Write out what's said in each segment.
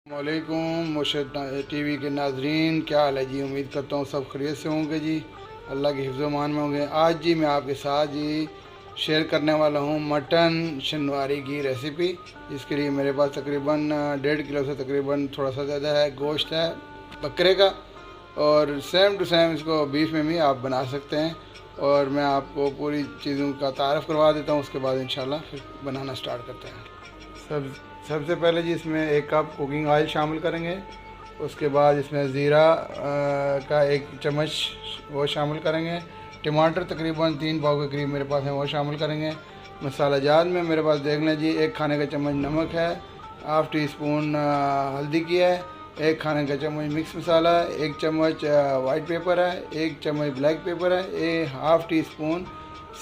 वालेकुम मुर्शद टीवी के नाजरीन, क्या हाल है जी। उम्मीद करता हूँ सब खैरियत से होंगे जी, अल्लाह के हिफ्ज़ मान में होंगे। आज जी मैं आपके साथ जी शेयर करने वाला हूँ मटन शनवारी की रेसिपी। इसके लिए मेरे पास तकरीबन 1.5 किलो से तकरीबन थोड़ा सा ज़्यादा है गोश्त है बकरे का, और सेम टू सेम इसको बीफ में भी आप बना सकते हैं। और मैं आपको पूरी चीज़ों का तारफ़ करवा देता हूँ, उसके बाद इंशाल्लाह फिर बनाना स्टार्ट करते हैं। सबसे पहले जी इसमें 1 कप कुकिंग ऑयल शामिल करेंगे। उसके बाद इसमें ज़ीरा का 1 चम्मच वो शामिल करेंगे। टमाटर तकरीबन 3 पाव के करीब मेरे पास है, वो शामिल करेंगे। मसाला जात में मेरे पास देख लें जी 1 खाने का चम्मच नमक है, हाफ़ टी स्पून हल्दी की है, 1 खाने का चम्मच मिक्स मसाला है, 1 चम्मच वाइट पेपर है, 1 चम्मच ब्लैक पेपर है, हाफ़ टी स्पून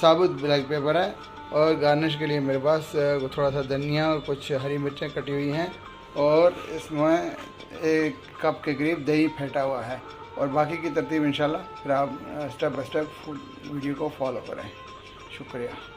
साबुत ब्लैक पेपर है। और गार्निश के लिए मेरे पास थोड़ा सा धनिया और कुछ हरी मिर्चें कटी हुई हैं। और इसमें 1 कप के करीब दही फेंटा हुआ है। और बाकी की तरतीब इंशाल्लाह फिर आप स्टेप बाय स्टेप वीडियो को फॉलो करें। शुक्रिया।